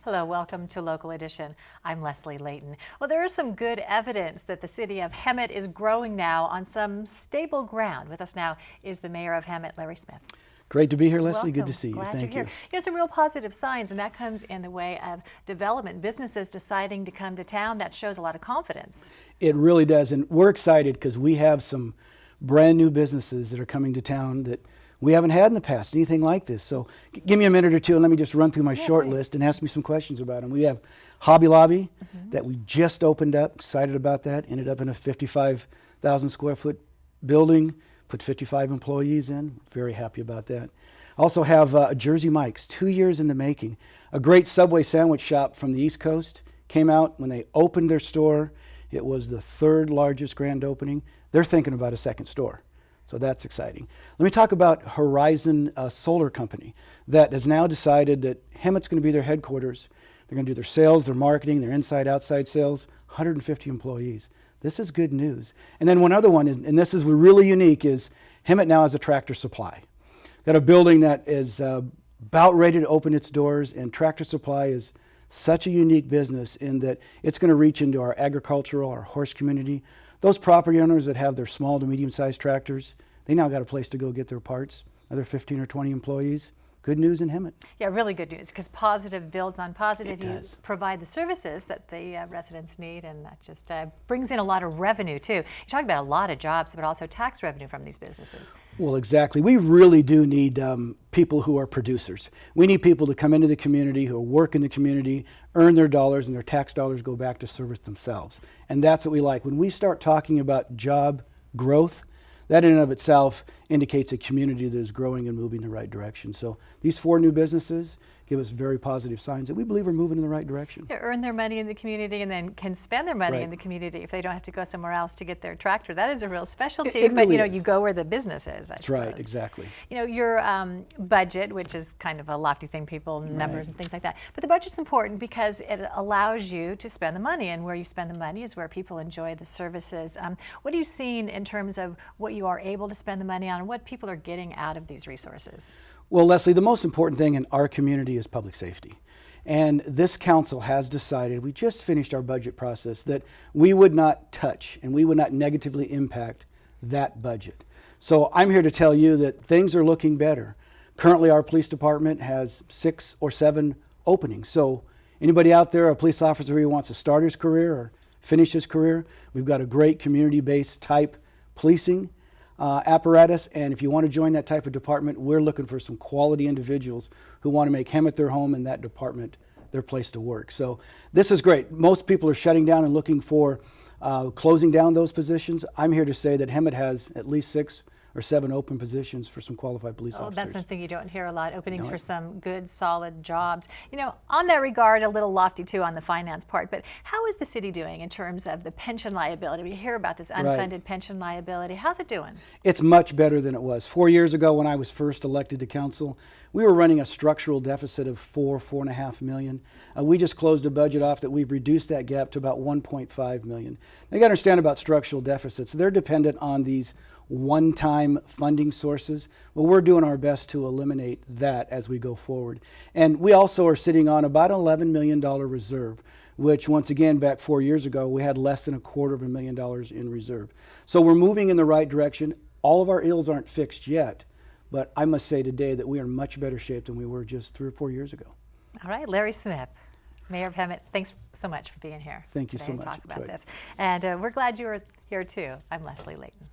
Hello, welcome to Local Edition. I'm Leslie Leyton. Well, there is some good evidence that the city of Hemet is growing now on some stable ground. With us now is the mayor of Hemet, Larry Smith. Great to be here, Leslie. Welcome. Good to see you. Glad Thank you're you. here. You know, some real positive signs, and that comes in the way of development, businesses deciding to come to town. That shows a lot of confidence. It really does, and we're excited because we have some brand new businesses that are coming to town that we haven't had in the past, anything like this. So give me a minute or two and let me just run through my short list and ask me some questions about them. We have Hobby Lobby that we just opened up, excited about that, ended up in a 55,000 square foot building, put 55 employees in, very happy about that. Also have Jersey Mike's, 2 years in the making. A great Subway sandwich shop from the East Coast came out when they opened their store. It was the third largest grand opening. They're thinking about a second store. So that's exciting. Let me talk about Horizon Solar Company that has now decided that Hemet's going to be their headquarters. They're going to do their sales, their marketing, their inside-outside sales, 150 employees. This is good news. And then one other one, and this is really unique, is Hemet now has a Tractor Supply. Got a building that is about ready to open its doors, and Tractor Supply is such a unique business in that it's going to reach into our agricultural, our horse community. Those property owners that have their small to medium-sized tractors, they now got a place to go get their parts. Another 15 or 20 employees. Good news in Hemet. Yeah, really good news, because positive builds on positive. It you does. Provide the services that the residents need, and that just brings in a lot of revenue too. You're talking about a lot of jobs, but also tax revenue from these businesses. Well, exactly. We really do need people who are producers. We need people to come into the community, who work in the community, earn their dollars, and their tax dollars go back to service themselves. And that's what we like. When we start talking about job growth, that in and of itself indicates a community that is growing and moving in the right direction. So these 4 new businesses give us very positive signs that we believe are moving in the right direction. They earn their money in the community and then can spend their money in the community if they don't have to go somewhere else to get their tractor. That is a real specialty, but you know, you go where the business is, I suppose. Right, exactly. You know, your budget, which is kind of a lofty thing, people, numbers and things like that, but the budget's important because it allows you to spend the money, and where you spend the money is where people enjoy the services. What are you seeing in terms of what you are able to spend the money on and what people are getting out of these resources? Well, Leslie, the most important thing in our community is public safety. And this council has decided, we just finished our budget process, that we would not touch and we would not negatively impact that budget. So I'm here to tell you that things are looking better. Currently, our police department has 6 or 7 openings. So anybody out there, a police officer who wants to start his career or finish his career, we've got a great community-based type policing apparatus, and if you want to join that type of department, we're looking for some quality individuals who want to make Hemet their home and that department their place to work. So this is great. Most people are shutting down and looking for closing down those positions. I'm here to say that Hemet has at least 6 or 7 open positions for some qualified police officers. That's something you don't hear a lot, openings for some good, solid jobs. You know, on that regard, a little lofty too on the finance part, but how is the city doing in terms of the pension liability? We hear about this unfunded pension liability. How's it doing? It's much better than it was. 4 years ago when I was first elected to council, we were running a structural deficit of $4.5 million. We just closed a budget off that we've reduced that gap to about $1.5 million. Now, you got to understand about structural deficits. They're dependent on these one-time funding sources. Well, we're doing our best to eliminate that as we go forward. And we also are sitting on about an $11 million reserve, which once again, back 4 years ago, we had less than $250,000 in reserve. So we're moving in the right direction. All of our ills aren't fixed yet, but I must say today that we are in much better shape than we were just 3 or 4 years ago. All right, Larry Smith, Mayor of Hemet, thanks so much for being here. Thank you so much. Talk about this. And we're glad you were here too. I'm Leslie Leyton.